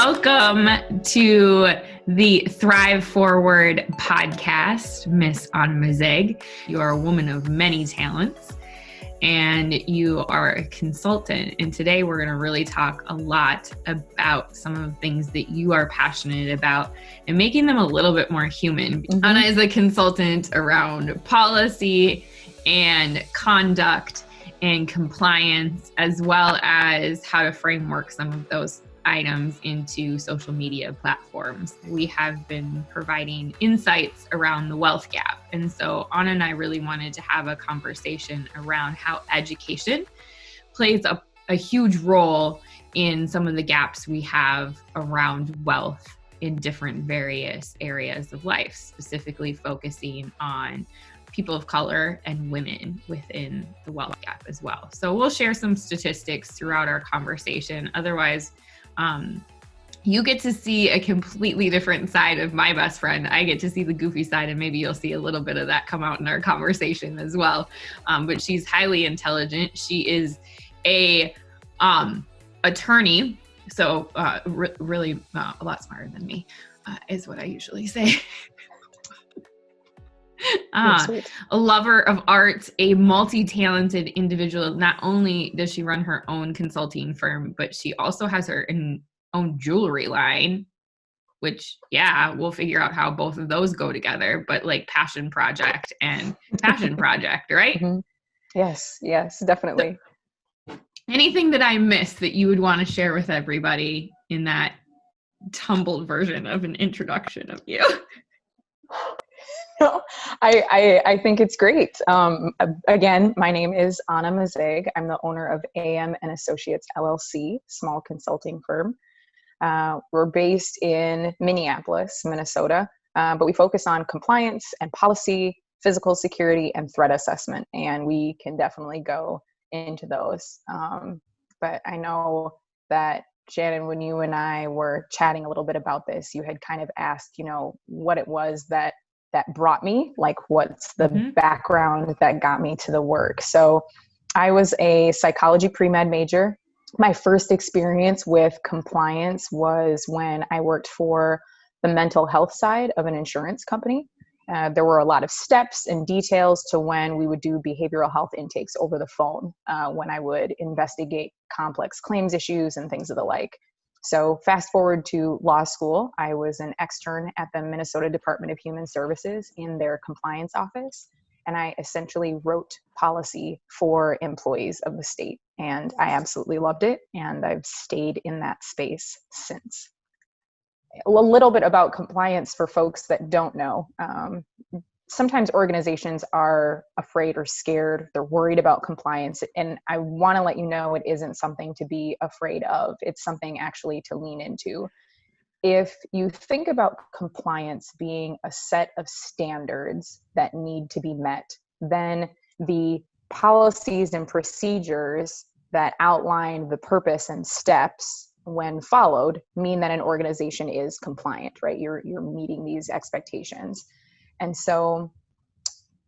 Welcome to the Thrive Forward podcast, Miss Anna Mazig. You are a woman of many talents and you are a consultant. And today we're going to really talk a lot about some of the things that you are passionate about and making them a little bit more human. Mm-hmm. Anna is a consultant around policy and conduct and compliance, as well as how to framework some of those items into social media platforms. We have been providing insights around the wealth gap. And so Anna and I really wanted to have a conversation around how education plays a huge role in some of the gaps we have around wealth in different various areas of life, specifically focusing on people of color and women within the wealth gap as well. So we'll share some statistics throughout our conversation. Otherwise, you get to see a completely different side of my best friend. I get to see the goofy side, and maybe you'll see a little bit of that come out in our conversation as well. But she's highly intelligent. She is a attorney, so really a lot smarter than me, is what I usually say. A lover of art, a multi-talented individual. Not only does she run her own consulting firm, but she also has her own jewelry line, which, we'll figure out how both of those go together, but like passion project and passion project, right? Mm-hmm. Yes, definitely. So, anything that I missed that you would want to share with everybody in that tumbled version of an introduction of you? I think it's great. Again, my name is Anna Mazig. I'm the owner of AM and Associates LLC, small consulting firm. We're based in Minneapolis, Minnesota, but we focus on compliance and policy, physical security, and threat assessment. And we can definitely go into those. But I know that Shannon, when you and I were chatting a little bit about this, you had kind of asked, what it was that brought me, like what's the background that got me to the work. So I was a psychology pre-med major. My first experience with compliance was when I worked for the mental health side of an insurance company. There were a lot of steps and details to when we would do behavioral health intakes over the phone, when I would investigate complex claims issues and things of the like. So fast forward to law school, I was an extern at the Minnesota Department of Human Services in their compliance office. And I essentially wrote policy for employees of the state. And I absolutely loved it. And I've stayed in that space since. A little bit about compliance for folks that don't know. Sometimes organizations are afraid or scared. They're worried about compliance. And I want to let you know it isn't something to be afraid of. It's something actually to lean into. If you think about compliance being a set of standards that need to be met, then the policies and procedures that outline the purpose and steps when followed mean that an organization is compliant, right? You're meeting these expectations. And so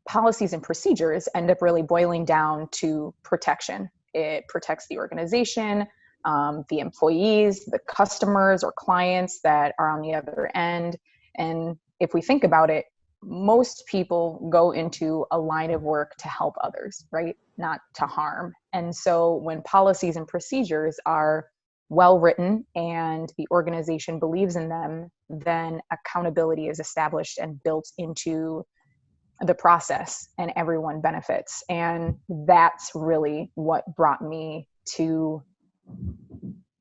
policies and procedures end up really boiling down to protection. It protects the organization, the employees, the customers or clients that are on the other end. And if we think about it, most people go into a line of work to help others, right? Not to harm. And so when policies and procedures are well written and the organization believes in them, then accountability is established and built into the process and everyone benefits. And that's really what brought me to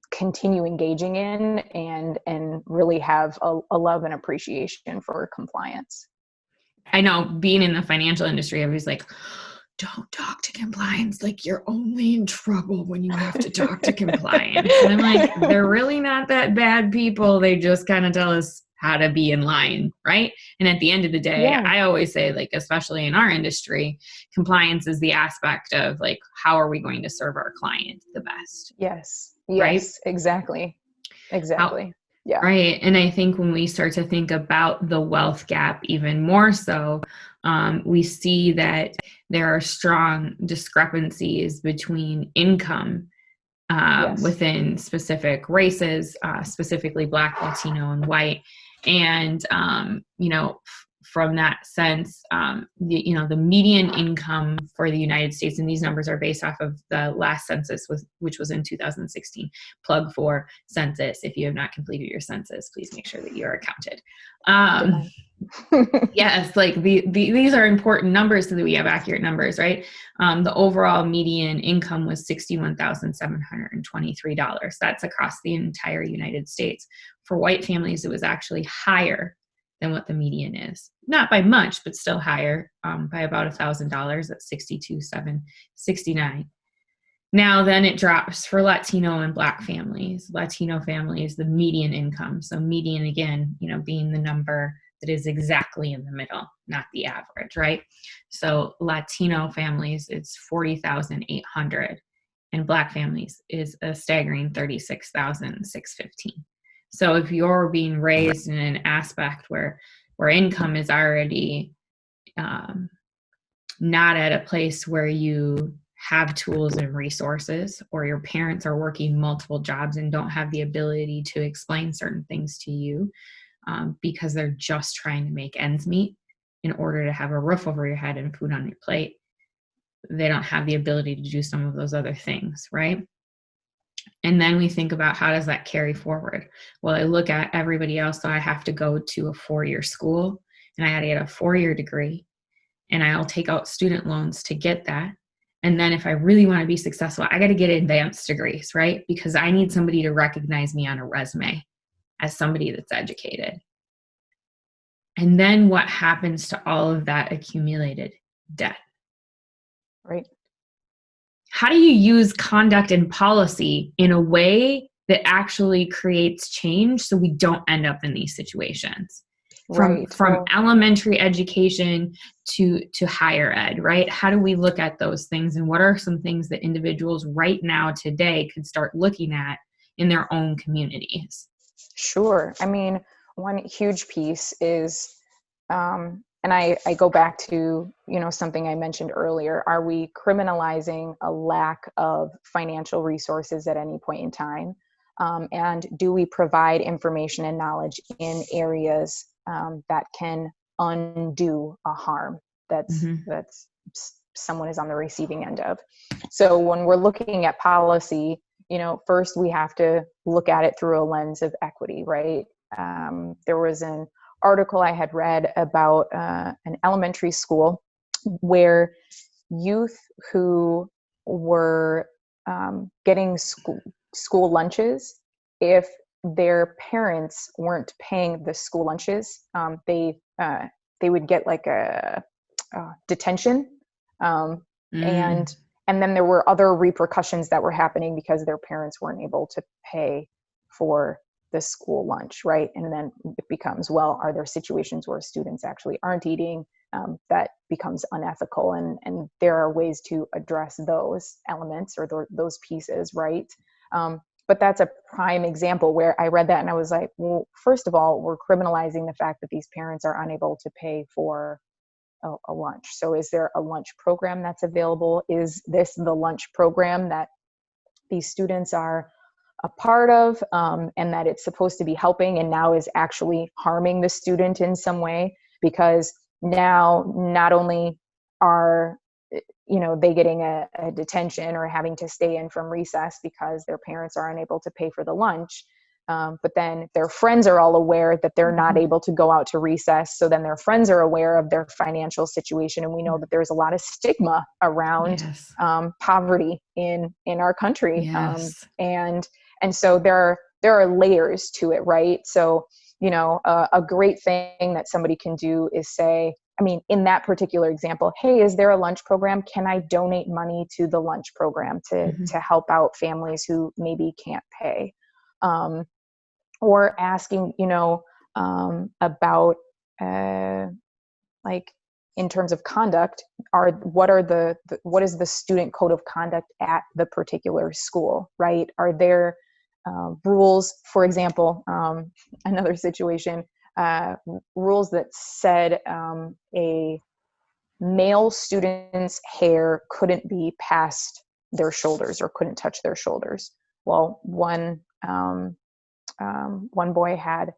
continue engaging in and really have a love and appreciation for compliance. I know being in the financial industry, I was like, don't talk to compliance. Like, you're only in trouble when you have to talk to compliance. And I'm like, they're really not that bad people. They just kind of tell us how to be in line, right? And at the end of the day, I always say, like, especially in our industry, compliance is the aspect of like, how are we going to serve our client the best? Yes, right? Exactly. Yeah. Right. And I think when we start to think about the wealth gap even more so, we see that there are strong discrepancies between income Yes. within specific races, specifically Black, Latino, and white. And, from that sense, the median income for the United States, and these numbers are based off of the last census, which was in 2016. Plug for census. If you have not completed your census, please make sure that you are counted. Yes, like these are important numbers so that we have accurate numbers, right? The overall median income was $61,723. That's across the entire United States. For white families, it was actually higher than what the median is. Not by much, but still higher, by about $1,000 at $62,769. Now then it drops for Latino and Black families. Latino families, the median income. So median, again, being the number that is exactly in the middle, not the average, right? So Latino families, it's 40,800, and Black families is a staggering 36,615. So if you're being raised in an aspect where income is already not at a place where you have tools and resources, or your parents are working multiple jobs and don't have the ability to explain certain things to you, because they're just trying to make ends meet in order to have a roof over your head and food on your plate, they don't have the ability to do some of those other things, right? And then we think about, how does that carry forward? Well, I look at everybody else. So I have to go to a 4-year school, and I got to get a 4-year degree, and I'll take out student loans to get that. And then if I really want to be successful, I got to get advanced degrees, right? Because I need somebody to recognize me on a resume as somebody that's educated. And then what happens to all of that accumulated debt? Right. How do you use conduct and policy in a way that actually creates change so we don't end up in these situations? From elementary education to higher ed, right? How do we look at those things, and what are some things that individuals right now today could start looking at in their own communities? Sure. I mean, one huge piece is, and I go back to, something I mentioned earlier, are we criminalizing a lack of financial resources at any point in time? And do we provide information and knowledge in areas that can undo a harm that's someone is on the receiving end of? So when we're looking at policy, first we have to look at it through a lens of equity, right? There was an article I had read about an elementary school where youth who were getting school lunches, if their parents weren't paying the school lunches, they would get like a detention, and then there were other repercussions that were happening because their parents weren't able to pay for the school lunch, right? And then it becomes, well, are there situations where students actually aren't eating? That becomes unethical, and there are ways to address those elements or those pieces, right? But that's a prime example where I read that and I was like, well, first of all, we're criminalizing the fact that these parents are unable to pay for a lunch. So is there a lunch program that's available? Is this the lunch program that these students are a part of, and that it's supposed to be helping, and now is actually harming the student in some way? Because now not only are they getting a detention or having to stay in from recess because their parents are unable to pay for the lunch, but then their friends are all aware that they're not able to go out to recess. So then their friends are aware of their financial situation. And we know that there's a lot of stigma around poverty in our country. Yes. And so there are layers to it, right? So, a great thing that somebody can do is say, in that particular example, hey, is there a lunch program? Can I donate money to the lunch program to help out families who maybe can't pay? Or asking, about like in terms of conduct, what is the student code of conduct at the particular school, right? Are there rules, for example, another situation, rules that said a male student's hair couldn't be past their shoulders or couldn't touch their shoulders. Well, one boy had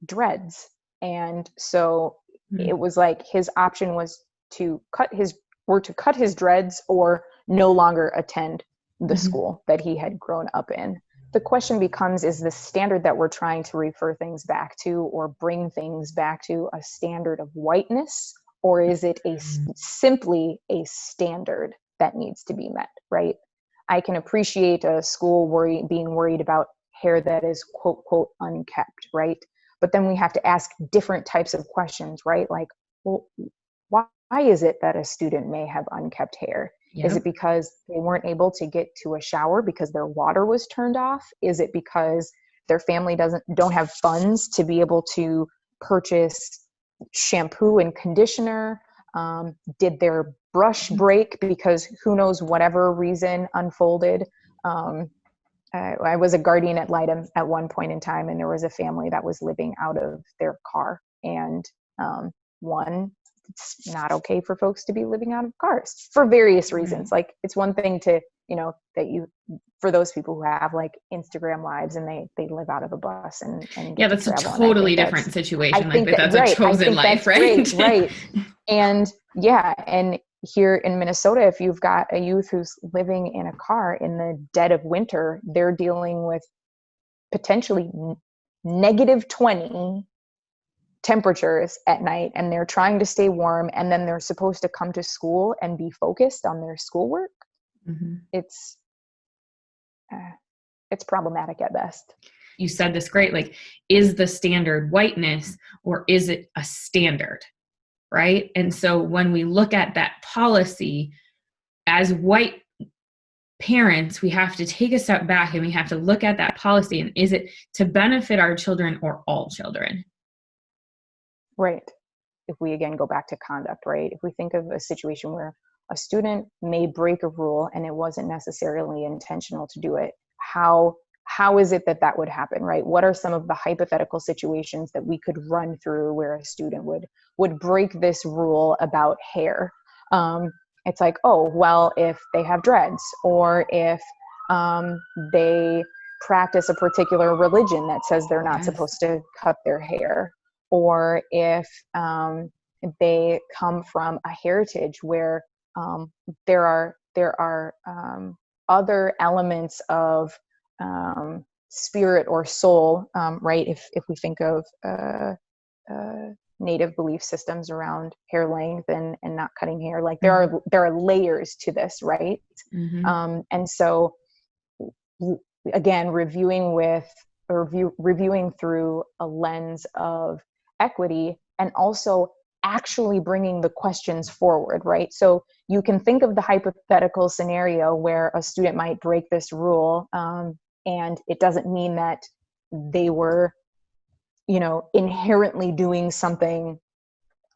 dreads, and so it was like his option was to cut his dreads or no longer attend the school that he had grown up in. The question becomes, is the standard that we're trying to refer things back to or bring things back to a standard of whiteness, or is it simply a standard that needs to be met, right? I can appreciate a school being worried about hair that is quote, quote, unkept, right? But then we have to ask different types of questions, right? Like, well, why is it that a student may have unkept hair? Yep. Is it because they weren't able to get to a shower because their water was turned off? Is it because their family don't have funds to be able to purchase shampoo and conditioner? Did their brush break because who knows, whatever reason unfolded? I was a guardian ad litem at one point in time, and there was a family that was living out of their car. And it's not okay for folks to be living out of cars for various reasons. Like, it's one thing to, for those people who have like Instagram lives and they live out of a bus and get that's to a travel. totally different situation. Like that's right, a chosen life, right? Right. And yeah, and here in Minnesota, if you've got a youth who's living in a car in the dead of winter, they're dealing with potentially -20 temperatures at night, and they're trying to stay warm, and then they're supposed to come to school and be focused on their schoolwork. It's problematic at best. You said this great, like, is the standard whiteness or is it a standard, right? And so when we look at that policy as white parents, we have to take a step back and we have to look at that policy, and is it to benefit our children or all children? Right. If we again go back to conduct, right? If we think of a situation where a student may break a rule and it wasn't necessarily intentional to do it, how is it that would happen, right? What are some of the hypothetical situations that we could run through where a student would break this rule about hair? It's like, oh, well, if they have dreads, or if they practice a particular religion that says they're not supposed to cut their hair, or if they come from a heritage where there are other elements of spirit or soul, right? If we think of Native belief systems around hair length and not cutting hair, like there are layers to this, right? And so again, reviewing through a lens of equity, and also actually bringing the questions forward, right? So you can think of the hypothetical scenario where a student might break this rule, and it doesn't mean that they were, inherently doing something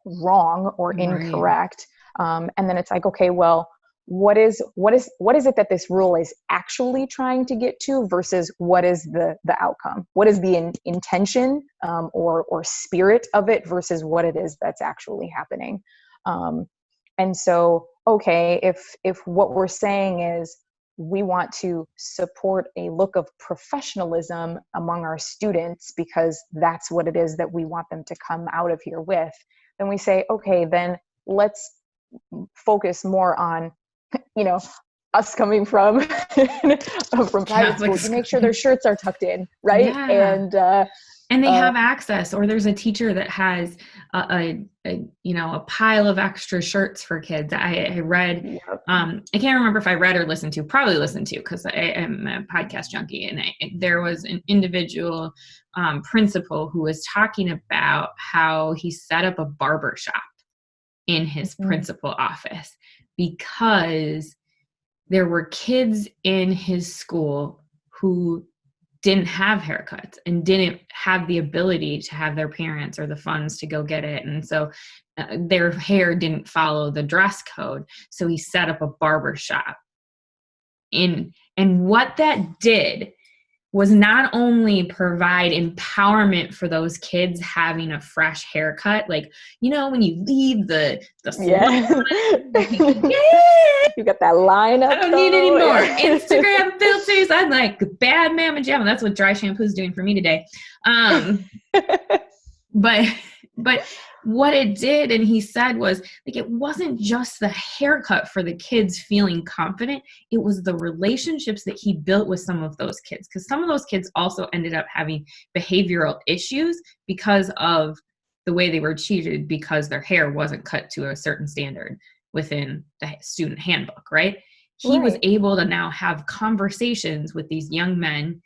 wrong or incorrect. And then it's like, okay, well, what is it that this rule is actually trying to get to versus what is the outcome? What is the intention or spirit of it versus what it is that's actually happening? And so, okay, if what we're saying is we want to support a look of professionalism among our students because that's what it is that we want them to come out of here with, then we say, okay, then let's focus more on us coming from private school, to make sure their shirts are tucked in, right? Yeah. And they have access, or there's a teacher that has a pile of extra shirts for kids. I read, I can't remember if I read or listened to, probably listened to, because I am a podcast junkie, and there was an individual principal who was talking about how he set up a barber shop in his principal office because there were kids in his school who didn't have haircuts and didn't have the ability to have their parents or the funds to go get it. And so their hair didn't follow the dress code. So he set up a barber shop. And what that did was not only provide empowerment for those kids having a fresh haircut, like, you know, when you leave the salon, You got that line up. I don't need any more Instagram filters. I'm like bad mama jamma. That's what dry shampoo is doing for me today. But what it did, and he said, was like, it wasn't just the haircut for the kids feeling confident. It was the relationships that he built with some of those kids. Because some of those kids also ended up having behavioral issues because of the way they were treated, because their hair wasn't cut to a certain standard within the student handbook, right? He was able to now have conversations with these young men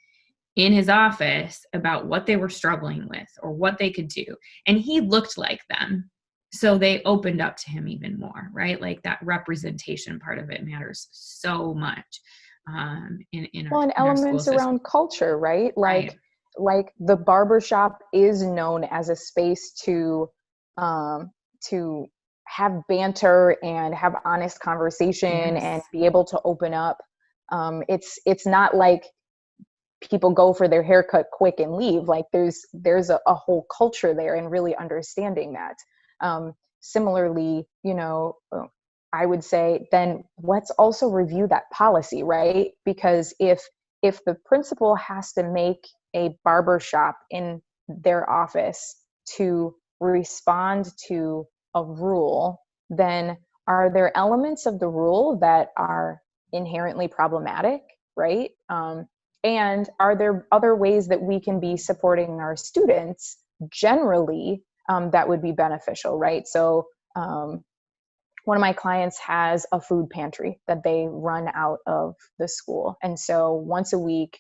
in his office about what they were struggling with or what they could do. And he looked like them. So they opened up to him even more, right? Like that representation part of it matters so much in our elements school around culture, right? Like the barbershop is known as a space to have banter and have honest conversation and be able to open up. It's not like people go for their haircut quick and leave. Like there's a whole culture there, and really understanding that. Similarly, you know, I would say then let's also review that policy, right? Because if the principal has to make a barbershop in their office to respond to a rule, then are there elements of the rule that are inherently problematic, right? And are there other ways that we can be supporting our students generally that would be beneficial, right? So one of my clients has a food pantry that they run out of the school. And so once a week,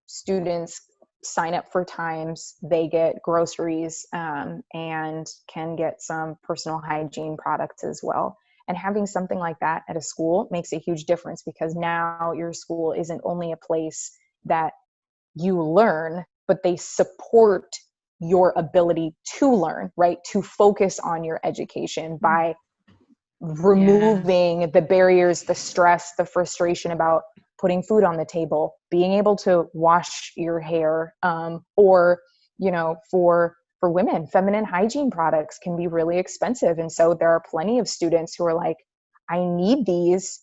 students sign up for times, they get groceries and can get some personal hygiene products as well. And having something like that at a school makes a huge difference, because now your school isn't only a place that you learn, but they support your ability to learn, right? To focus on your education by removing the barriers, the stress, the frustration about putting food on the table, being able to wash your hair, or, you know, for women, feminine hygiene products can be really expensive. And so there are plenty of students who are like, I need these,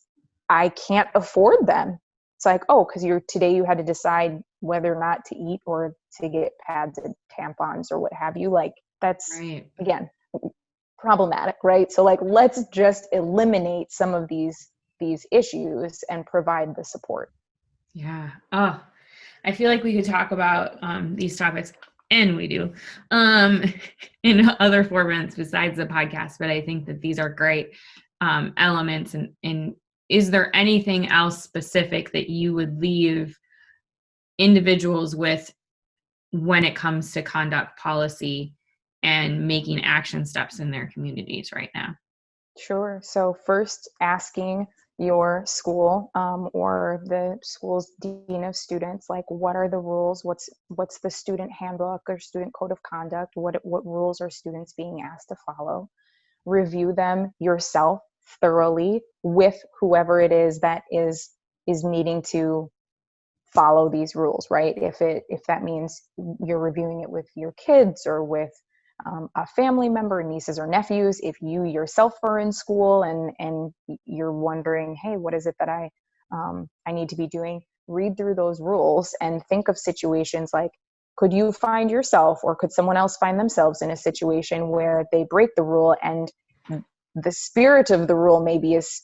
I can't afford them. It's like, oh, because today you had to decide whether or not to eat or to get pads and tampons or what have you. Like that's, again, problematic, right? So like, let's just eliminate some of these issues and provide the support. Yeah. Oh, I feel like we could talk about these topics, and we do, in other formats besides the podcast, but I think that these are great elements. And is there anything else specific that you would leave individuals with when it comes to conduct policy and making action steps in their communities right now? Sure. So first, asking your school or the school's dean of students, like, what are the rules? What's the student handbook or student code of conduct? What rules are students being asked to follow? Review them yourself thoroughly with whoever it is that is needing to follow these rules, right? If that means you're reviewing it with your kids or with a family member, nieces or nephews, if you yourself are in school and you're wondering, hey, what is it that I need to be doing? Read through those rules and think of situations like, could you find yourself or could someone else find themselves in a situation where they break the rule and the spirit of the rule maybe is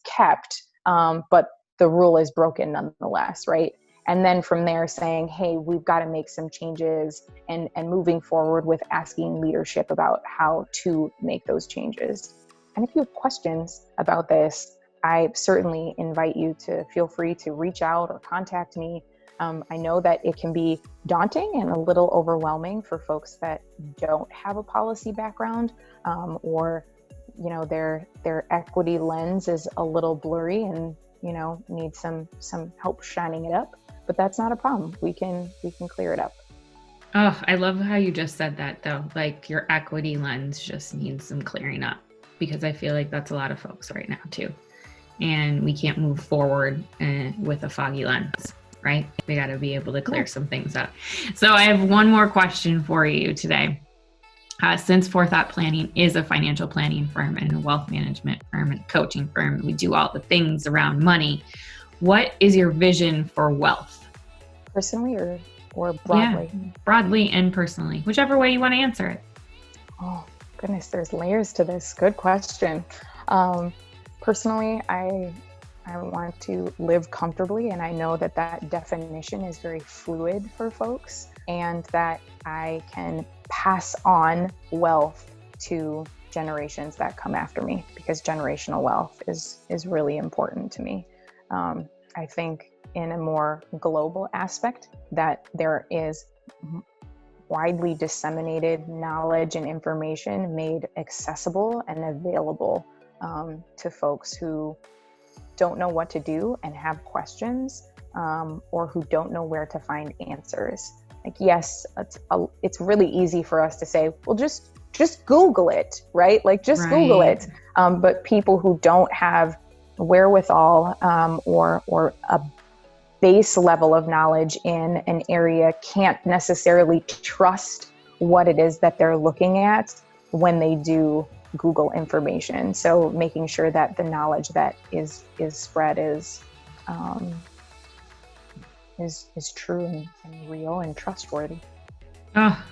kept, but the rule is broken nonetheless, right? And then from there saying, hey, we've got to make some changes and moving forward with asking leadership about how to make those changes. And if you have questions about this, I certainly invite you to feel free to reach out or contact me. I know that it can be daunting and a little overwhelming for folks that don't have a policy background, or, you know, their equity lens is a little blurry and, you know, need some help shining it up. But that's not a problem. We can clear it up. Oh, I love how you just said that though. Like your equity lens just needs some clearing up, because I feel like that's a lot of folks right now too. And we can't move forward with a foggy lens. right? We got to be able to clear some things up. So I have one more question for you today. Since Forethought Planning is a financial planning firm and a wealth management firm and a coaching firm, we do all the things around money. What is your vision for wealth? Personally or broadly? Yeah, broadly and personally, whichever way you want to answer it. Oh, goodness, there's layers to this. Good question. Personally, I want to live comfortably, and I know that that definition is very fluid for folks, and that I can pass on wealth to generations that come after me, because generational wealth is really important to me. I think in a more global aspect, that there is widely disseminated knowledge and information made accessible and available to folks who don't know what to do and have questions, or who don't know where to find answers. Like, yes, it's really easy for us to say, well, just Google it, right? Like, just Google it. But people who don't have wherewithal or a base level of knowledge in an area can't necessarily trust what it is that they're looking at when they do Google information. So making sure that the knowledge that is spread is true and real and trustworthy. Oh,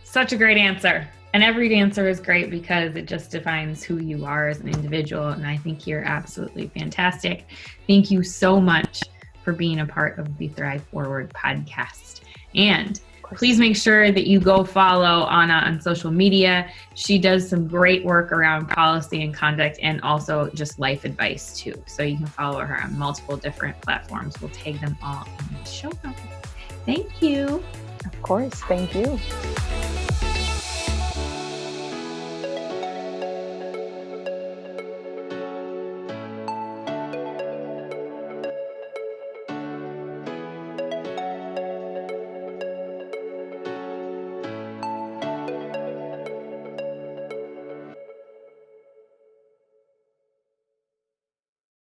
such a great answer. And every answer is great because it just defines who you are as an individual. And I think you're absolutely fantastic. Thank you so much for being a part of the Thrive Forward podcast. And please make sure that you go follow Anna on social media. She does some great work around policy and conduct, and also just life advice too. So you can follow her on multiple different platforms. We'll tag them all in the show notes. Thank you. Of course. Thank you.